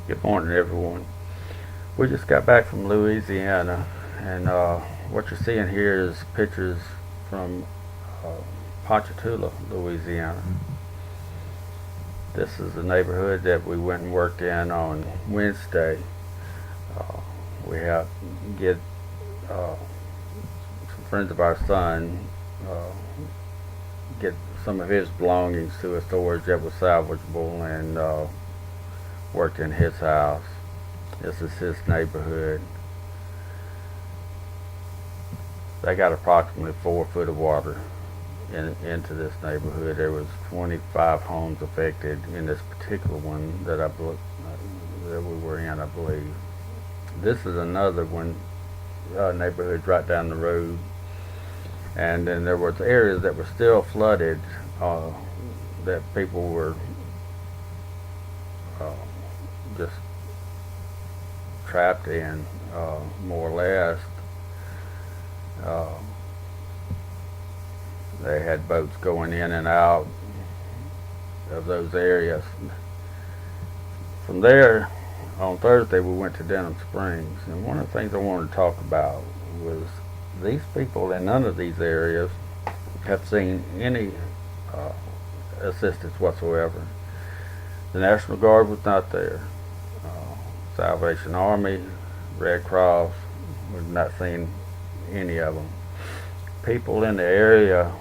Good morning, everyone. We just got back from Louisiana, and what you're seeing here is pictures from uh, Ponchatoula, Louisiana. This is the neighborhood that we went and worked in on Wednesday. Uh, we have get uh, some friends of our son uh, get some of his belongings to a storage that was salvageable, and worked in his house. This is his neighborhood. They got approximately 4 foot of water into this neighborhood. There was 25 homes affected in this particular one that we were in, I believe. This is another one, neighborhood right down the road, and then there was areas that were still flooded, that people were just trapped in, more or less. They had boats going in and out of those areas. From there, on Thursday, we went to Denhan Springs, and one of the things I wanted to talk about was these people in none of these areas have seen any assistance whatsoever. The National Guard was not there. Salvation Army, Red Cross, we've not seen any of them. People in the area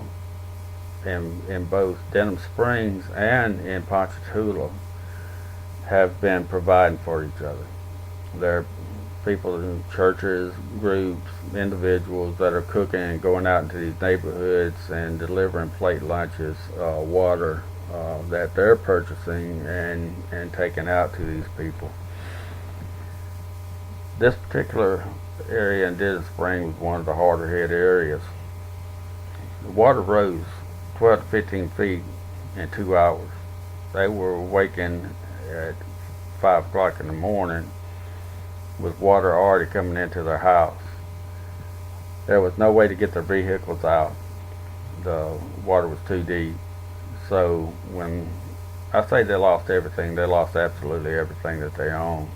in both Denhan Springs and in Ponchatoula have been providing for each other. There are people in churches, groups, individuals that are cooking and going out into these neighborhoods and delivering plate lunches, water that they're purchasing and taking out to these people. This particular area in Denhan Springs was one of the harder hit areas. The water rose 12 to 15 feet in 2 hours. They were awakened at 5 o'clock in the morning with water already coming into their house. There was no way to get their vehicles out. The water was too deep. So when I say they lost everything, they lost absolutely everything that they own.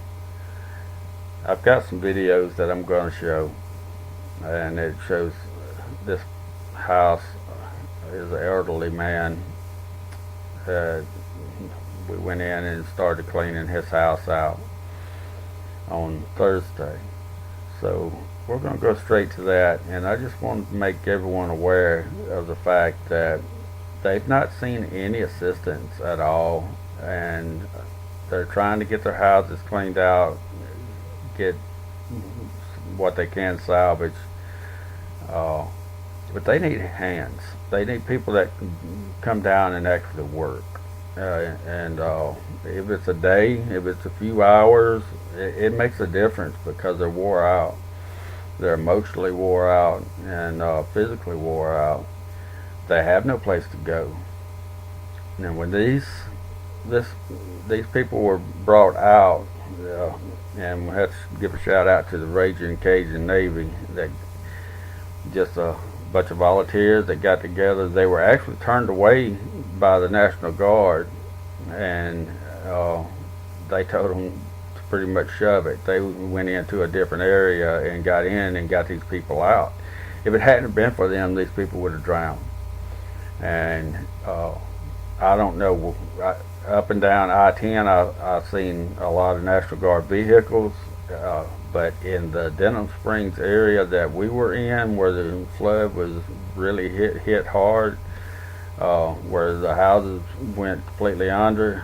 I've got some videos that I'm going to show, and it shows this house is an elderly man. We went in and started cleaning his house out on Thursday. So we're going to go straight to that, and I just wanted to make everyone aware of the fact that they've not seen any assistance at all, and they're trying to get their houses cleaned out, get what they can salvage, but they need hands. They need people that can come down and actually work, and if it's a day, if it's a few hours, it makes a difference, because they're wore out. They're emotionally wore out and physically wore out. They have no place to go. And when these people were brought out, and we have to give a shout out to the Raging Cajun Navy, that just a bunch of volunteers that got together. They were actually turned away by the National Guard, and they told them to pretty much shove it. They went into a different area and got in and got these people out. If it hadn't been for them, these people would have drowned. And I don't know, up and down I-10, I've seen a lot of National Guard vehicles, but in the Denhan Springs area that we were in, where the flood was really hit hard, where the houses went completely under,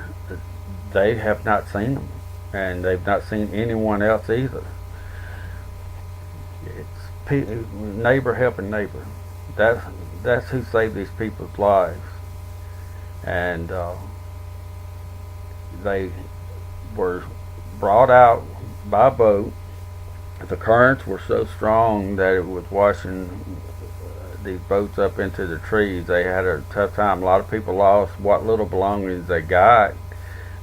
they have not seen them, and they've not seen anyone else either. It's neighbor helping neighbor. That's who saved these people's lives. And they were brought out by boat. The currents were so strong that it was washing these boats up into the trees. They had a tough time. A lot of people lost what little belongings they got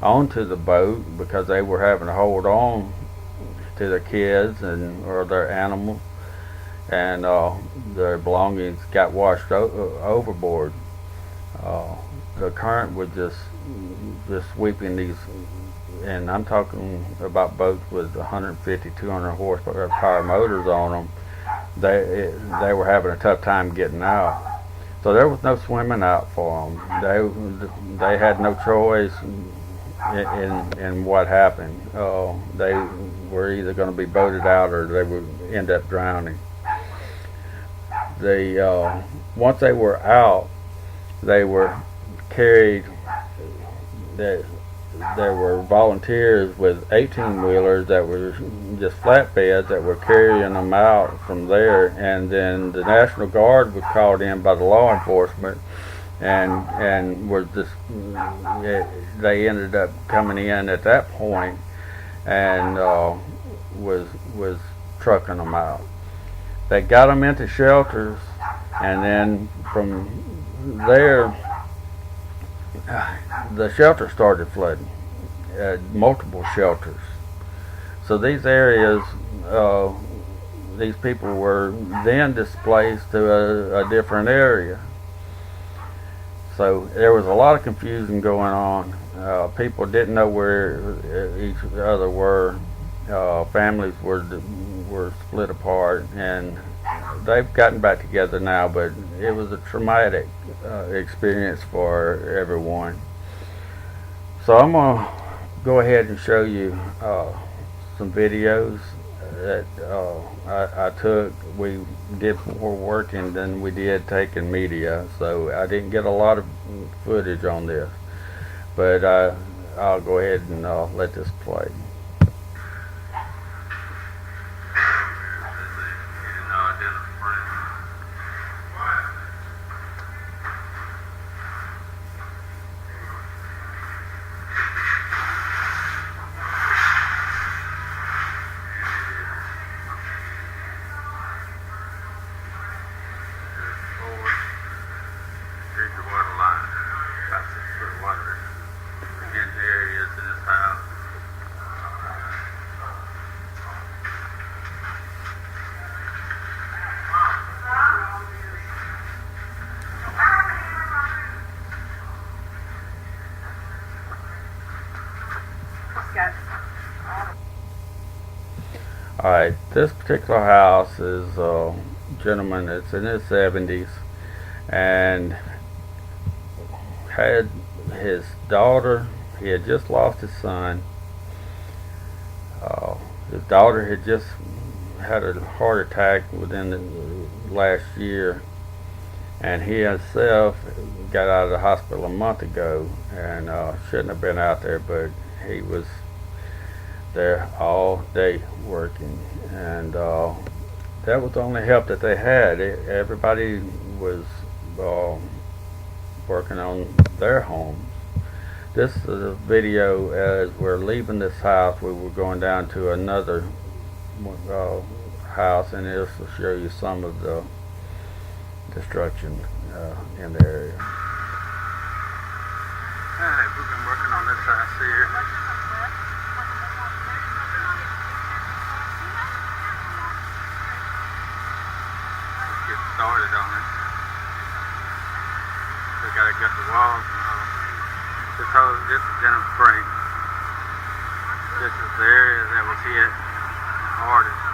onto the boat, because they were having to hold on to their kids or their animals, and their belongings got washed overboard. The current was just sweeping these and I'm talking about boats with 150, 200 horsepower motors on them. They were having a tough time getting out. So there was no swimming out for them. They had no choice in what happened. They were either going to be boated out or they would end up drowning. Once they were out, they were carried. There were volunteers with 18-wheelers that were just flatbeds that were carrying them out from there, and then the National Guard was called in by the law enforcement, and were just they ended up coming in at that point and was trucking them out. They got them into shelters, and then from there the shelter started flooding, multiple shelters. So these areas, these people were then displaced to a different area. So there was a lot of confusion going on. People didn't know where each other were. Families were split apart, and they've gotten back together now, but it was a traumatic experience for everyone. So I'm going to go ahead and show you some videos that I took. We did more working than we did taking media, so I didn't get a lot of footage on this, but I'll go ahead and let this play. Alright, this particular house is a gentleman that's in his 70s and had his daughter. He had just lost his son. His daughter had just had a heart attack within the last year, and he himself got out of the hospital a month ago and shouldn't have been out there, but he was there all day working, and that was the only help that they had. Everybody was working on their homes. This is a video as we're leaving this house. We were going down to another house, and this will show you some of the destruction in the area. Alright, we've been working on this house here. Started on it. We gotta get the walls and all. This is Denhan Springs. This is the area that was hit hardest.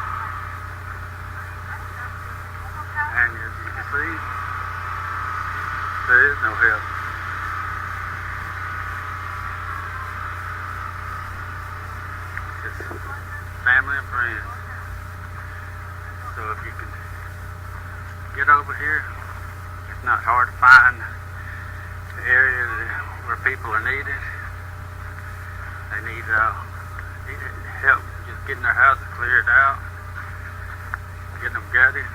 And as you can see, there is no help. Just family and friends. So if you can get over here, it's not hard to find the area where people are needed. They need help just getting their houses cleared out, getting them gutted.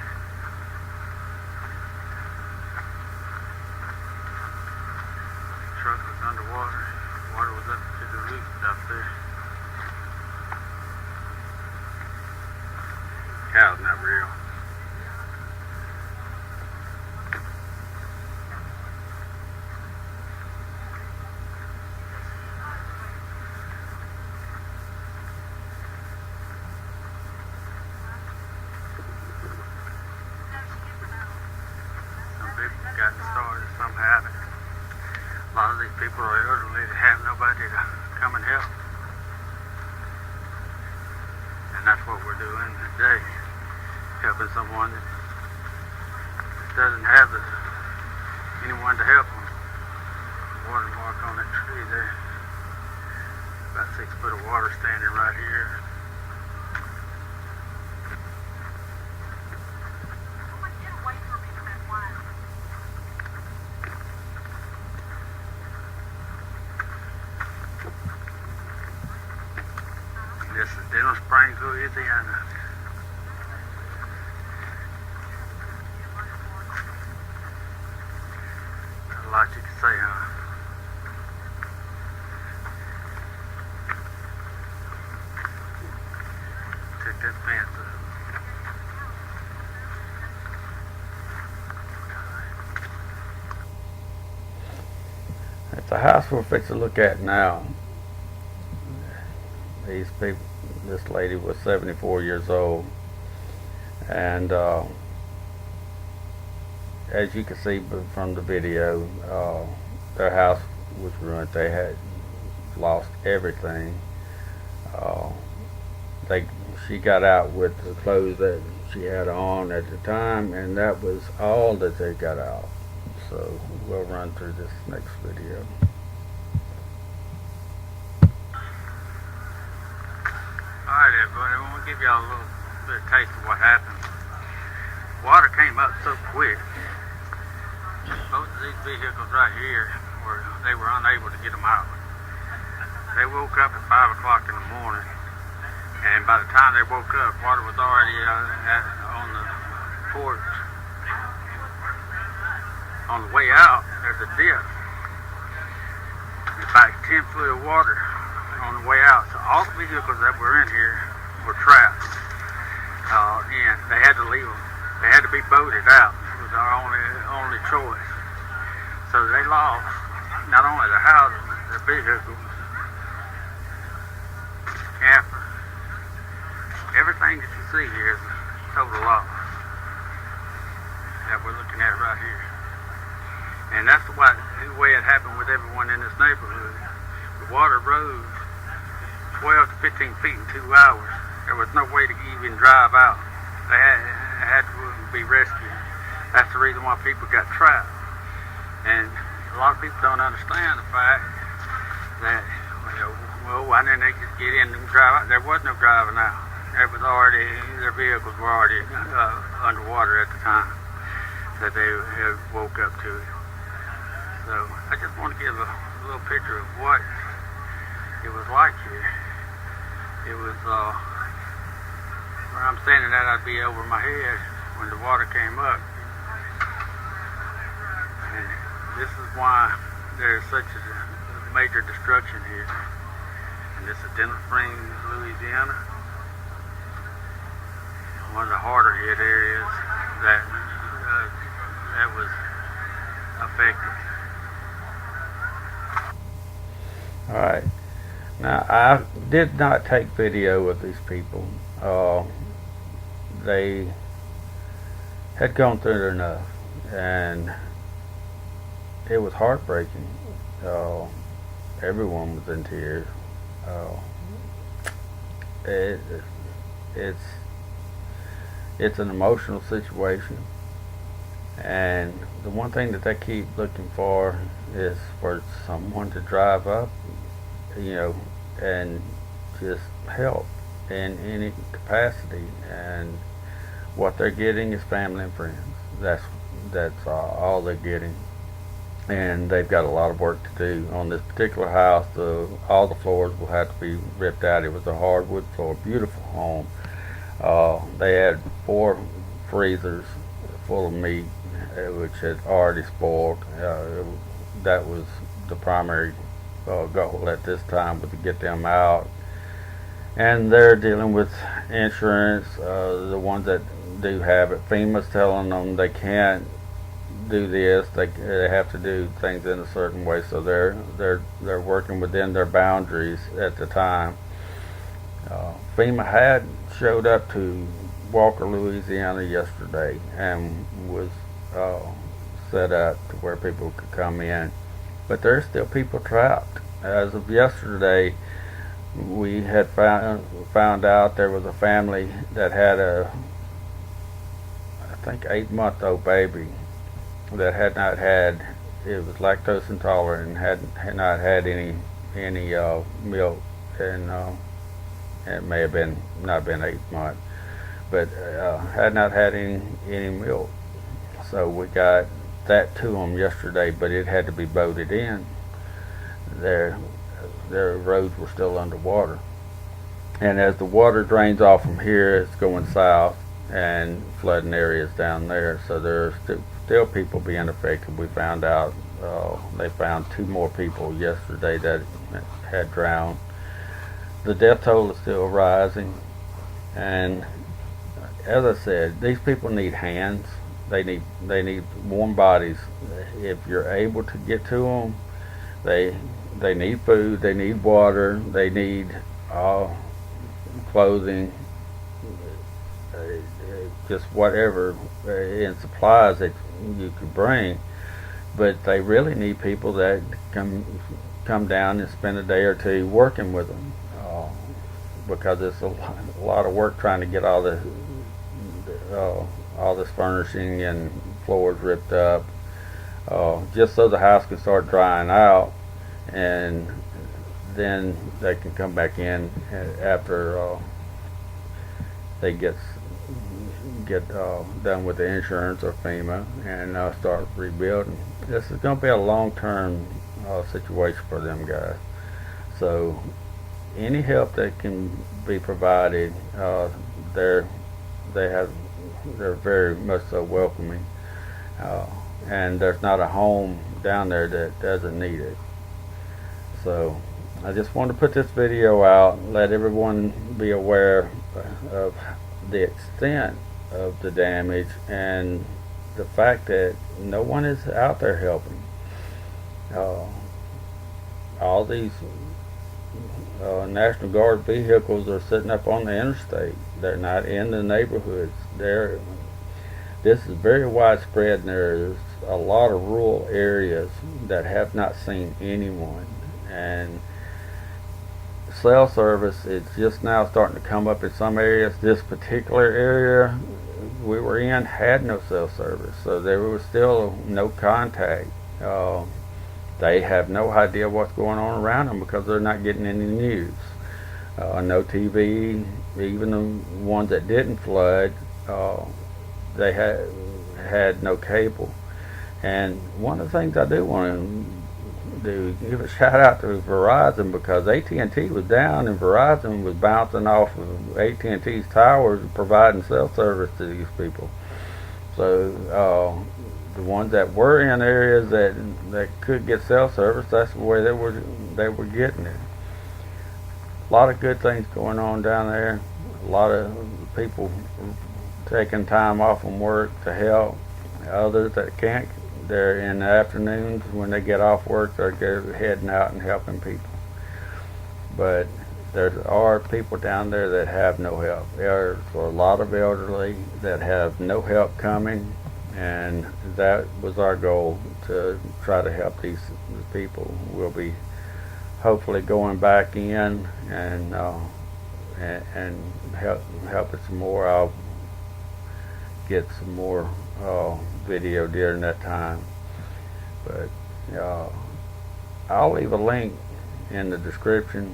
The truck was underwater. Water was up to the roof up there. Cow's not real. People are elderly, they have nobody to come and help. And that's what we're doing today, helping someone that doesn't have anyone to help them. Watermark on that tree there. About 6 foot of water standing right here. This is Denhan Springs, Louisiana. A lot you can say, huh? Took that fence up. It's a house we're fixing to look at now. These people, this lady was 74 years old, and as you can see from the video, their house was ruined. They had lost everything. She got out with the clothes that she had on at the time, and that was all that they got out. So we'll run through this next video. Alright everybody, I want to give y'all a little bit of taste of what happened. Water came up so quick. Both of these vehicles right here, they were unable to get them out. They woke up at 5 o'clock in the morning, and by the time they woke up, water was already on the porch. On the way out, there's a dip. In fact, 10 foot of water on the way out. So all the vehicles that were in here were trapped. And they had to leave them. They had to be boated out. It was our only choice. So they lost not only the houses, their vehicles, camper. Everything that you see here is a total loss that we're looking at right here. And that's the way it happened with everyone in this neighborhood. The water rose 12 to 15 feet in 2 hours. There was no way to even drive out. They had to be rescued. That's the reason why people got trapped. And a lot of people don't understand the fact that, well, why didn't they just get in and drive out? There was no driving out. Their vehicles were already underwater at the time that they woke up to it. So I just want to give a little picture of what it was like here. It was, where I'm standing at, I'd be over my head when the water came up. And this is why there's such a major destruction here. And this is Denhan Springs, Louisiana. One of the harder hit areas that was affected. Alright. Now, I did not take video of these people. They had gone through enough, and it was heartbreaking. Everyone was in tears. It's an emotional situation, and the one thing that they keep looking for is for someone to drive up, and just help in any capacity. And what they're getting is family and friends. That's all they're getting. And they've got a lot of work to do on this particular house. All the floors will have to be ripped out. It was a hardwood floor, beautiful home. They had 4 freezers full of meat, which had already spoiled. That was the primary goal at this time, was to get them out. And they're dealing with insurance. The ones that do have it, FEMA's telling them they can't do this. They have to do things in a certain way. So they're working within their boundaries at the time. FEMA had showed up to Walker, Louisiana yesterday, and was set up to where people could come in. But there's still people trapped. As of yesterday, we had found out there was a family that had I think 8-month-old baby that had not had, it was lactose intolerant and had not had any milk, and it may have been not been 8 months, but had not had any milk. So we got that to them yesterday, but it had to be boated in. Their roads were still underwater, and as the water drains off from here, it's going south and flooding areas down there. So there's still people being affected. We found out they found 2 more people yesterday that had drowned. The death toll is still rising, and as I said, these people need hands. They need warm bodies. If you're able to get to them, they need food, they need water, they need clothing, just whatever in supplies that you could bring. But they really need people that come down and spend a day or 2 working with them, because it's a lot of work trying to get all this furnishing and floors ripped up, just so the house can start drying out, and then they can come back in after they get done with the insurance or FEMA, and start rebuilding. This is going to be a long-term situation for them guys. So any help that can be provided, they're very much so welcoming, and there's not a home down there that doesn't need it. So I just wanted to put this video out, let everyone be aware of the extent of the damage and the fact that no one is out there helping. All these National Guard vehicles are sitting up on the interstate. They're not in the neighborhoods. This is very widespread, and there's a lot of rural areas that have not seen anyone. And cell service is just now starting to come up in some areas. This particular area we were in had no cell service, so there was still no contact. They have no idea what's going on around them because they're not getting any news. No TV. Even the ones that didn't flood, they had no cable. And one of the things I do want to do, give a shout out to Verizon, because AT&T was down and Verizon was bouncing off of AT&T's towers providing cell service to these people. So the ones that were in areas that could get cell service, that's the way they were getting it. A lot of good things going on down there. A lot of people taking time off from work to help. Others that can't, they're in the afternoons when they get off work, they're heading out and helping people. But there are people down there that have no help. There's a lot of elderly that have no help coming, and that was our goal, to try to help these people. We'll be hopefully going back in and helping some more. I'll get some more video during that time, but I'll leave a link in the description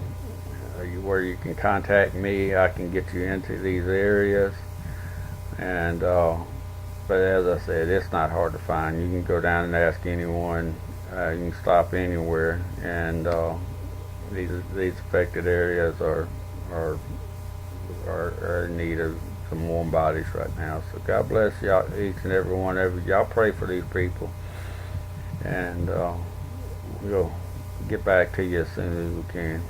where you can contact me. I can get you into these areas, and but as I said, it's not hard to find. You can go down and ask anyone. You can stop anywhere, and these affected areas are in need of some warm bodies right now. So God bless y'all, each and every one of you. Y'all pray for these people, and we'll get back to you as soon as we can.